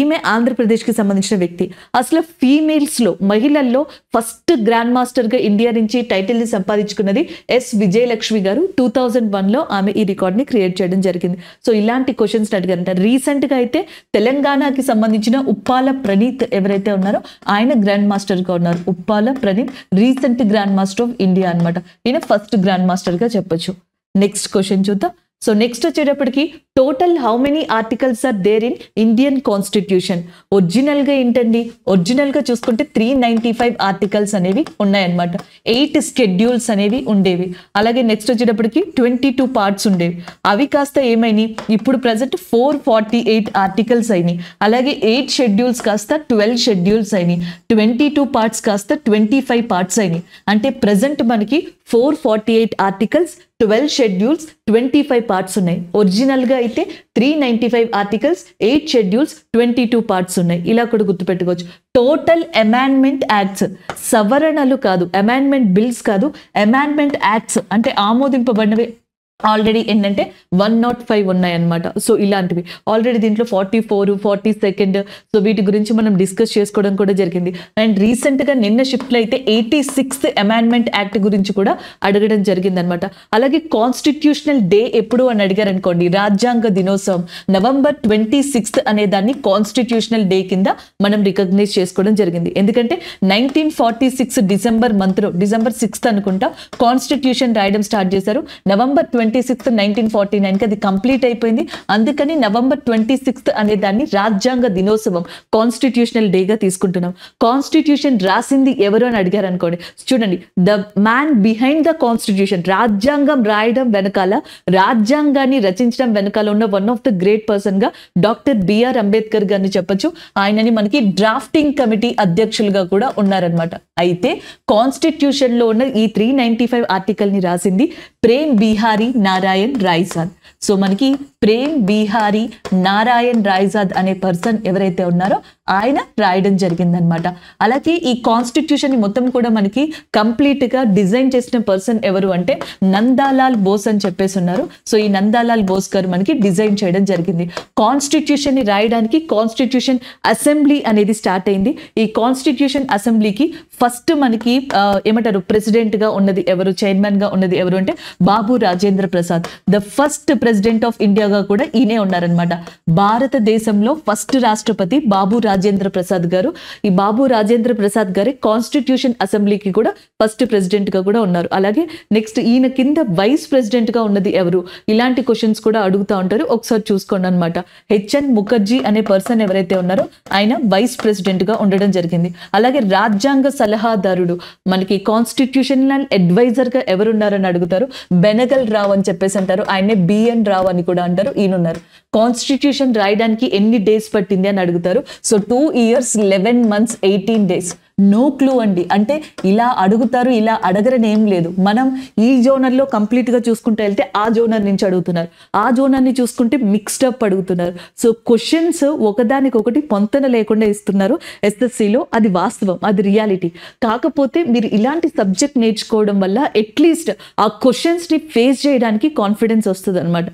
ఈమె ఆంధ్రప్రదేశ్ కి సంబంధించిన వ్యక్తి. అసలు ఫీమేల్స్ లో, మహిళల్లో ఫస్ట్ గ్రాండ్ మాస్టర్ గా ఇండియా నుంచి టైటిల్ ని సంపాదించుకున్నది ఎస్ విజయలక్ష్మి గారు. 2001లో ఆమె ఈ రికార్డ్ ని క్రియేట్ చేయడం జరిగింది. సో ఇలాంటి క్వశ్చన్స్ అడిగారంట. రీసెంట్ గా అయితే తెలంగాణకి సంబంధించిన ఉప్పాల ప్రణీత్ ఎవరైతే ఉన్నారో ఆయన గ్రాండ్ మాస్టర్ గా ఉన్నారు. Uppala Praneeth recent grand master of India అనమాట. ఈయన ఫస్ట్ గ్రాండ్ మాస్టర్ గా చెప్పొచ్చు. నెక్స్ట్ క్వశ్చన్ చూద్దాం. సో నెక్స్ట్ వచ్చేటప్పటికి total how many articles are there in Indian constitution. Original గా ఏంటండి, ఒరిజినల్ గా చూసుకుంటే 395 ఆర్టికల్స్ అనేవి ఉన్నాయన్నమాట. 8 షెడ్యూల్స్ అనేవి ఉండేవి. అలాగే నెక్స్ట్ వచ్చేటప్పటికి 22 పార్ట్స్ ఉండేవి. అవి కాస్త ఏమైనాయి, ఇప్పుడు ప్రజెంట్ 448 ఆర్టికల్స్ అయినాయి. అలాగే 8 షెడ్యూల్స్ కాస్త 12 షెడ్యూల్స్ అయినాయి. 22 పార్ట్స్ కాస్త 25 పార్ట్స్ అయినాయి. అంటే ప్రజెంట్ మనకి 448 ఆర్టికల్స్, 12 షెడ్యూల్స్, 25 పార్ట్స్ ఉన్నాయి. ఒరిజినల్ గా అయితే 395 ఆర్టికల్స్, 8 షెడ్యూల్స్, 22 పార్ట్స్ ఉన్నాయి. ఇలా కూడా గుర్తుపెట్టుకోవచ్చు. టోటల్ అమెండ్మెంట్ యాక్ట్స్, సవరణలు కాదు, అమెండ్మెంట్ బిల్స్ కాదు, అమెండ్మెంట్ యాక్ట్స్ అంటే ఆమోదింపబడినవి ఆల్రెడీ ఏంటంటే 105 ఉన్నాయన్నమాట. సో ఇలాంటివి ఆల్రెడీ దీంట్లో 44, 42 సో వీటి గురించి మనం డిస్కస్ చేసుకోవడం కూడా జరిగింది. అండ్ రీసెంట్ గా నిన్న షిఫ్ట్లో అయితే 86th అమెండ్మెంట్ యాక్ట్ గురించి కూడా అడగడం జరిగింది అనమాట. అలాగే కాన్స్టిట్యూషనల్ డే ఎప్పుడు అని అడిగారు అనుకోండి, రాజ్యాంగ దినోత్సవం November 26th అనే దాన్ని కాన్స్టిట్యూషనల్ డే కింద మనం రికగ్నైజ్ చేసుకోవడం జరిగింది. ఎందుకంటే 1946 డిసెంబర్ మంత్లో, December 6th అనుకుంటా కాన్స్టిట్యూషన్ రాయడం స్టార్ట్ చేశారు. November 26th 1949కి అది కంప్లీట్ అయిపోయింది. అందుకని November 26th అనే దాన్ని రాజ్యాంగ దినోత్సవం, కాన్స్టిట్యూషనల్ డేగా తీసుకుంటున్నాం. కాన్స్టిట్యూషన్ రాసింది ఎవరు అని అడిగారు అనుకోండి, చూడండి, the man behind the constitution, రాజ్యాంగం రాయడం వెనకాల, రాజ్యాంగాన్ని రచించడం వెనకాల ఉన్న one of the great person గా డాక్టర్ బిఆర్ అంబేద్కర్ గారిని చెప్పొచ్చు. ఆయనని మనకి డ్రాఫ్టింగ్ కమిటీ అధ్యక్షులుగా కూడా ఉన్నారనమాట. అయితే కాన్స్టిట్యూషన్ లో ఉన్న ఈ 395 ఆర్టికల్ ని రాసింది ప్రేమ్ బిహారీ నారాయణ్ రాయ్సాద్. సో మనకి ప్రేమ్ బిహారీ నారాయణ్ రాయ్సాద్ అనే పర్సన్ ఎవరైతే ఉన్నారో ఆయన రాయడం జరిగిందనమాట. అలాగే ఈ కాన్స్టిట్యూషన్ ని మొత్తం కూడా మనకి కంప్లీట్ గా డిజైన్ చేసిన పర్సన్ ఎవరు అంటే నందాలాల్ బోస్ అని చెప్పేసి ఉన్నారు. సో ఈ నందాలాల్ బోస్ గారు మనకి డిజైన్ చేయడం జరిగింది. కాన్స్టిట్యూషన్ ని రాయడానికి కాన్స్టిట్యూషన్ అసెంబ్లీ అనేది స్టార్ట్ అయింది. ఈ కాన్స్టిట్యూషన్ అసెంబ్లీకి ఫస్ట్ మనకి ఏమంటారు, ప్రెసిడెంట్ గా ఉన్నది ఎవరు, చైర్మన్ గా ఉన్నది ఎవరు అంటే Babu Rajendra Prasad. The first president of ఇండియాగా కూడా ఈయనే ఉన్నారనమాట. భారతదేశంలో ఫస్ట్ రాష్ట్రపతి బాబు రాజేంద్ర ప్రసాద్ గారు. ఈ బాబు రాజేంద్ర ప్రసాద్ గారి కాన్స్టిట్యూషన్ అసెంబ్లీకి కూడా ఫస్ట్ ప్రెసిడెంట్ గా కూడా ఉన్నారు. అలాగే నెక్స్ట్ ఈయన కింద వైస్ ప్రెసిడెంట్ గా ఉన్నది ఎవరు, ఇలాంటి క్వశ్చన్స్ కూడా అడుగుతూ ఉంటారు. ఒకసారి చూసుకోండి అనమాట. హెచ్ఎన్ ముఖర్జీ అనే పర్సన్ ఎవరైతే ఉన్నారో ఆయన వైస్ ప్రెసిడెంట్ గా ఉండడం జరిగింది. అలాగే రాజ్యాంగ సలహాదారుడు, మనకి కాన్స్టిట్యూషనల్ అడ్వైజర్ గా ఎవరున్నారని అడుగుతారు, బెనగల్ రావు అని చెప్పేసి అంటారు. ఆయనే బిఎన్ రావు అని కూడా అంటారు. ఈయనున్నారు. కాన్స్టిట్యూషన్ రాయడానికి ఎన్ని డేస్ పట్టింది అని అడుగుతారు. So 2 years 11 months 18 days. No clue అండి. అంటే ఇలా అడుగుతారు, ఇలా అడగరని ఏం లేదు. మనం ఈ జోనర్లో కంప్లీట్గా చూసుకుంటూ వెళ్తే ఆ జోనర్ నుంచి అడుగుతున్నారు, ఆ జోనర్ని చూసుకుంటే మిక్స్డ్ అప్ అడుగుతున్నారు. సో క్వశ్చన్స్ ఒకదానికొకటి పొంతన లేకుండా ఇస్తున్నారు ఎస్ఎస్సిలో. అది వాస్తవం, అది రియాలిటీ. కాకపోతే మీరు ఇలాంటి సబ్జెక్ట్ నేర్చుకోవడం వల్ల అట్లీస్ట్ ఆ క్వశ్చన్స్ని ఫేస్ చేయడానికి కాన్ఫిడెన్స్ వస్తుంది అనమాట.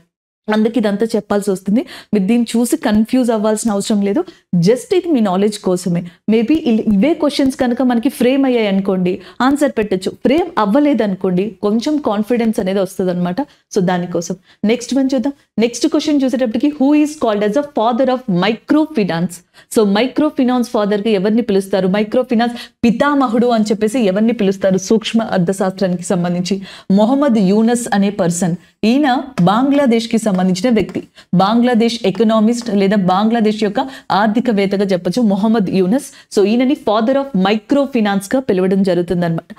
అందుకే ఇదంతా చెప్పాల్సి వస్తుంది. మీరు దీన్ని చూసి కన్ఫ్యూజ్ అవ్వాల్సిన అవసరం లేదు. జస్ట్ ఇది మీ నాలెడ్జ్ కోసమే. మేబీ ఇవే క్వశ్చన్స్ కనుక మనకి ఫ్రేమ్ అయ్యాయి అనుకోండి, ఆన్సర్ పెట్టచ్చు. ఫ్రేమ్ అవ్వలేదు అనుకోండి, కొంచెం కాన్ఫిడెన్స్ అనేది వస్తుంది అనమాట. సో దానికోసం నెక్స్ట్ వన్ చూద్దాం. నెక్స్ట్ క్వశ్చన్ చూసేటప్పటికి, who is called as a father of micro finance? So micro finance ఫాదర్గా ఎవరిని పిలుస్తారు? మైక్రో ఫినాన్స్ పితామహుడు అని చెప్పేసి ఎవరిని పిలుస్తారు? సూక్ష్మ అర్థశాస్త్రానికి సంబంధించి మొహమ్మద్ యూనస్ అనే పర్సన్. ఈయన బంగ్లాదేశ్కి సంబంధించిన వ్యక్తి. బంగ్లాదేశ్ ఎకనామిస్ట్ లేదా బంగ్లాదేశ్ యొక్క ఆర్థికవేత్తగా చెప్పొచ్చు మొహమ్మద్ యూనస్. సో ఈయనని ఫాదర్ ఆఫ్ మైక్రో ఫినాన్స్ గా పిలవడం జరుగుతుంది అనమాట.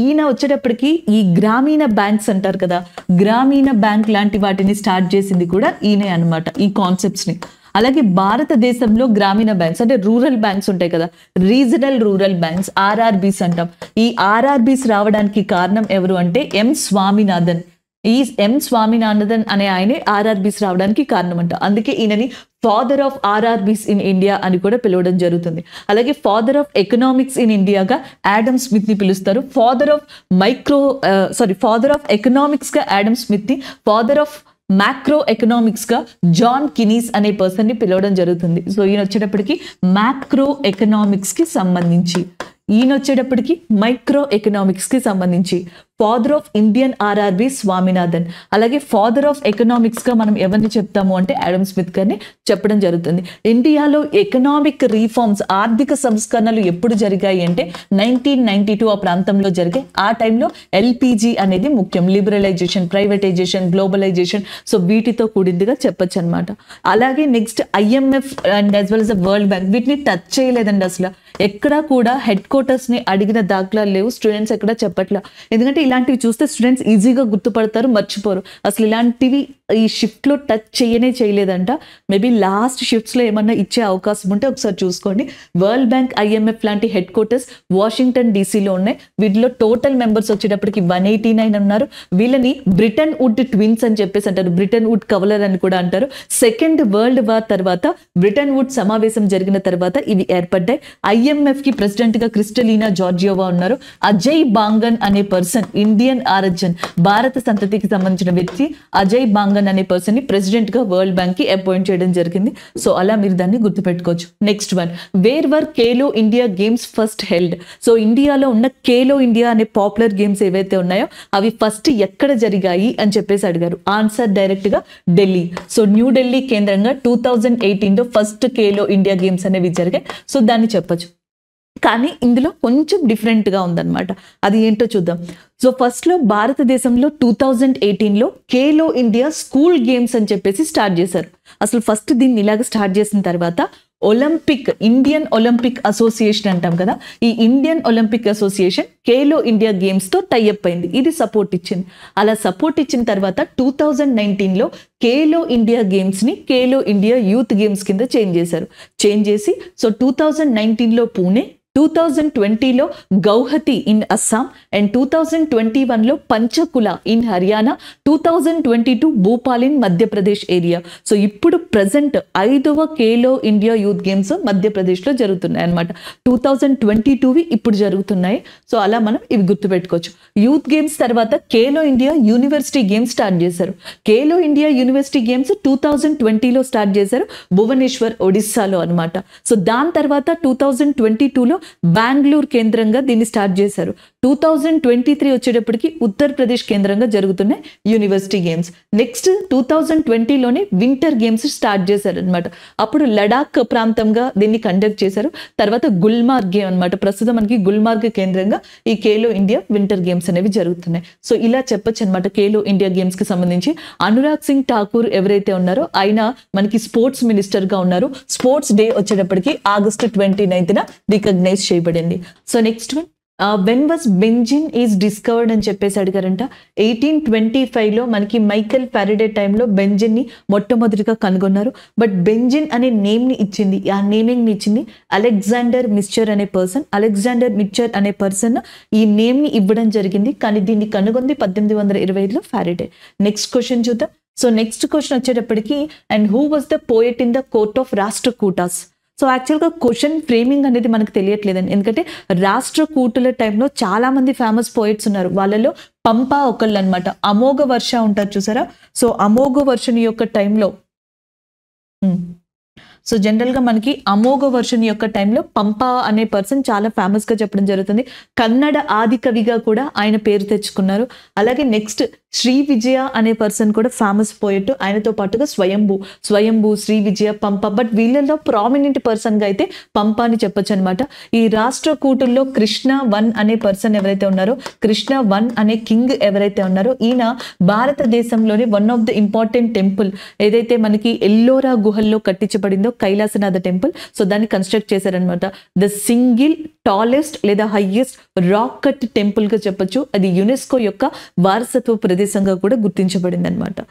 ఈయన వచ్చేటప్పటికి ఈ గ్రామీణ బ్యాంక్స్ అంటారు కదా, గ్రామీణ బ్యాంక్ లాంటి వాటిని స్టార్ట్ చేసింది కూడా ఈయనే అనమాట, ఈ కాన్సెప్ట్స్ ని. అలాగే భారతదేశంలో గ్రామీణ బ్యాంక్స్ అంటే రూరల్ బ్యాంక్స్ ఉంటాయి కదా, రీజనల్ రూరల్ బ్యాంక్స్, ఆర్ఆర్బీస్ అంటాం. ఈ ఆర్ఆర్బీస్ రావడానికి కారణం ఎవరు అంటే ఎం స్వామినాథన్. ఈ ఎం స్వామినాథన్ అనే ఆయనే ఆర్ఆర్బీస్ రావడానికి కారణం అంట. అందుకే ఈయనని father of RRBs in India అని కూడా పిలవడం జరుగుతుంది. అలాగే ఫాదర్ ఆఫ్ ఎకనామిక్స్ ఇన్ ఇండియాగా యాడమ్ స్మిత్ ని పిలుస్తారు. ఫాదర్ ఆఫ్ ఎకనామిక్స్ గా యాడమ్ స్మిత్ ని, ఫాదర్ ఆఫ్ మ్యాక్రో ఎకనామిక్స్ గా జాన్ కినీస్ అనే పర్సన్ ని పిలవడం జరుగుతుంది. సో ఈయన వచ్చేటప్పటికి మ్యాక్రో ఎకనామిక్స్ కి సంబంధించి, ఈయన వచ్చేటప్పటికి మైక్రో ఎకనామిక్స్ కి సంబంధించి. Father of Indian RRB Swaminathan. అలాగే ఫాదర్ ఆఫ్ ఎకనామిక్స్ గా మనం ఎవరిని చెప్తాము అంటే యాడమ్ స్మిత్ గారిని చెప్పడం జరుగుతుంది. ఇండియాలో ఎకనామిక్ రీఫార్మ్స్, ఆర్థిక సంస్కరణలు ఎప్పుడు జరిగాయి అంటే 1992 ఆ ప్రాంతంలో జరిగాయి. ఆ టైంలో ఎల్పిజి అనేది ముఖ్యం. లిబరలైజేషన్, ప్రైవేటైజేషన్, గ్లోబలైజేషన్, సో వీటితో కూడిందిగా చెప్పొచ్చు అనమాట. అలాగే next IMF and as well as world bank, వీటిని టచ్ చేయలేదండి అసలు. ఎక్కడా కూడా హెడ్ క్వార్టర్స్ ని అడిగిన దాఖలాలు లేవు. స్టూడెంట్స్ ఎక్కడ చెప్పట్లా. ఎందుకంటే ఇలాంటివి చూస్తే స్టూడెంట్స్ ఈజీగా గుర్తుపడతారు, మర్చిపోరు. అసలు ఇలాంటివి ఈ షిఫ్ట్ లో టచ్ చేయలేదంట. మేబీ లాస్ట్ షిఫ్ట్స్ లో ఏమన్నా ఇచ్చే అవకాశం ఉంటే ఒకసారి చూసుకోండి. వరల్డ్ బ్యాంక్, ఐఎంఎఫ్ లాంటి హెడ్ క్వార్టర్స్ వాషింగ్టన్ డీసీలో ఉన్నాయి. వీటిలో టోటల్ మెంబర్స్ వచ్చేటప్పటికి 189 ఉన్నారు. వీళ్ళని బ్రిటన్ వుడ్ ట్విన్స్ అని చెప్పేసి అంటారు. బ్రిటన్ వుడ్ కవలర్ అని కూడా అంటారు. సెకండ్ వరల్డ్ వార్ తర్వాత బ్రిటన్ వుడ్ సమావేశం జరిగిన తర్వాత ఇవి ఏర్పడ్డాయి. ఐఎంఎఫ్ కి ప్రెసిడెంట్ గా క్రిస్టలీనా జార్జియోవా ఉన్నారు. అజయ్ బాంగన్ అనే పర్సన్, ఇండియన్ ఆరిజిన్, భారత సంతతికి సంబంధించిన వ్యక్తి. అజయ్ బాంగన్ అనే పర్సన్ ని ప్రెసిడెంట్ గా వరల్డ్ బ్యాంక్ కి అపాయింట్ చేయడం జరిగింది. సో అలా మీరు దాన్ని గుర్తుపెట్టుకోవచ్చు. Next one, where were Khelo India games first held? So ఇండియాలో ఉన్న ఖేలో ఇండియా అనే పాపులర్ గేమ్స్ ఏవైతే ఉన్నాయో అవి ఫస్ట్ ఎక్కడ జరిగాయి అని చెప్పేసి అడిగారు. ఆన్సర్ డైరెక్ట్ గా ఢిల్లీ. సో న్యూఢిల్లీ కేంద్రంగా 2018లో ఫస్ట్ ఖేలో ఇండియా గేమ్స్ అనేవి జరిగాయి. సో దాన్ని చెప్పొచ్చు. కానీ ఇందులో కొంచెం డిఫరెంట్గా ఉందన్నమాట. అది ఏంటో చూద్దాం. సో ఫస్ట్లో భారతదేశంలో 2018లో ఖేలో ఇండియా స్కూల్ గేమ్స్ అని చెప్పేసి స్టార్ట్ చేశారు. అసలు ఫస్ట్ దీన్ని ఇలాగ స్టార్ట్ చేసిన తర్వాత ఇండియన్ ఒలింపిక్ అసోసియేషన్ అంటాం కదా, ఈ Indian Olympic association Khelo India games తో టైఅప్ అయింది. ఇది సపోర్ట్ ఇచ్చింది. అలా సపోర్ట్ ఇచ్చిన తర్వాత 2019లో ఖేలో ఇండియా గేమ్స్ ని ఖేలో ఇండియా యూత్ గేమ్స్ కింద చేంజ్ చేసి సో 2019లో పూణే, 2020లో గౌహతి ఇన్ అస్సాం అండ్ 2021లో Panchkula in Haryana, 2022 Bhopal in Madhya Pradesh area. So ఇప్పుడు ప్రజెంట్ 5వ ఖేలో ఇండియా యూత్ గేమ్స్ మధ్యప్రదేశ్లో జరుగుతున్నాయి అనమాట. 2022వి ఇప్పుడు జరుగుతున్నాయి. సో అలా మనం ఇవి గుర్తుపెట్టుకోవచ్చు. యూత్ గేమ్స్ తర్వాత Khelo India university games start చేశారు. ఖేలో ఇండియా యూనివర్సిటీ గేమ్స్ 2020లో స్టార్ట్ చేశారు, భువనేశ్వర్ ఒడిస్సాలో అనమాట. సో దాని తర్వాత 2022లో బెంగళూరు కేంద్రంగా దీన్ని స్టార్ట్ చేశారు. 2023 వచ్చేటప్పటికి ఉత్తరప్రదేశ్ కేంద్రంగా జరుగుతున్నాయి యూనివర్సిటీ గేమ్స్. నెక్స్ట్ 2020లోనే వింటర్ గేమ్స్ స్టార్ట్ చేశారు అనమాట. అప్పుడు లడాక్ ప్రాంతంగా దీన్ని కండక్ట్ చేశారు. తర్వాత గుల్మార్గ్ గేమ్ అనమాట. ప్రస్తుతం మనకి గుల్మార్గ్ కేంద్రంగా ఈ ఖేలో ఇండియా వింటర్ గేమ్స్ అనేవి జరుగుతున్నాయి. సో ఇలా చెప్పొచ్చు అనమాట ఖేలో ఇండియా గేమ్స్ కి సంబంధించి. అనురాగ్ సింగ్ ఠాకూర్ ఎవరైతే ఉన్నారో ఆయన మనకి స్పోర్ట్స్ మినిస్టర్ గా ఉన్నారు. స్పోర్ట్స్ డే వచ్చేటప్పటికి ఆగస్టు 29న రికగ్నైజ్ చేయబడింది. So next one, when was benzene is discovered అని చెప్పేసి అడిగారంట. 1825లో మనకి మైకెల్ ఫారడే టైంలో బెంజిన్ని మొట్టమొదటిగా కనుగొన్నారు. బట్ బెంజిన్ అనే నేమ్ని ఇచ్చింది, ఆ నేమింగ్ని ఇచ్చింది అలెగ్జాండర్ మిక్చర్ అనే పర్సన్. అలెగ్జాండర్ మిక్చర్ అనే పర్సన్ ఈ నేమ్ని ఇవ్వడం జరిగింది, కానీ దీన్ని కనుగొంది 1825లో ఫారడే. నెక్స్ట్ క్వశ్చన్ చూద్దాం. సో నెక్స్ట్ క్వశ్చన్ వచ్చేటప్పటికి, and who was the poet in the court of Rashtrakutas? So యాక్చువల్గా క్వశ్చన్ ఫ్రేమింగ్ అనేది మనకు తెలియట్లేదండి, ఎందుకంటే రాష్ట్రకూటుల టైంలో చాలా మంది ఫేమస్ పోయిట్స్ ఉన్నారు. వాళ్ళలో పంపా ఒకళ్ళు అనమాట. అమోఘ వర్ష ఉంటారు చూసారా, సో అమోఘ వర్షని యొక్క టైంలో సో జనరల్గా మనకి అమోఘ వర్షని యొక్క టైంలో పంపా అనే పర్సన్ చాలా ఫేమస్గా చెప్పడం జరుగుతుంది. కన్నడ ఆది కవిగా కూడా ఆయన పేరు తెచ్చుకున్నారు. అలాగే నెక్స్ట్ శ్రీ విజయ అనే పర్సన్ కూడా ఫేమస్ పోయెట్, ఆయనతో పాటుగా స్వయంభూ, శ్రీ విజయ, పంప. బట్ వీళ్ళలో ప్రామినెంట్ పర్సన్గా అయితే పంప అని చెప్పొచ్చు అనమాట. ఈ రాష్ట్రకూటుల్లో కృష్ణ 1 అనే పర్సన్ ఎవరైతే ఉన్నారో, కృష్ణ 1 అనే కింగ్ ఎవరైతే ఉన్నారో, ఈయన భారతదేశంలోని one of the important temple ఏదైతే మనకి ఎల్లోరా గుహల్లో కట్టించబడిందో కైలాసనాథ టెంపుల్, సో దాన్ని కన్స్ట్రక్ట్ చేశారనమాట. ద సింగిల్ టాలెస్ట్ లేదా హైయెస్ట్ రాక్ కట్ టెంపుల్ గా చెప్పొచ్చు. అది యునెస్కో యొక్క వారసత్వ ప్రదేశంగా కూడా గుర్తించబడింది అనమాట.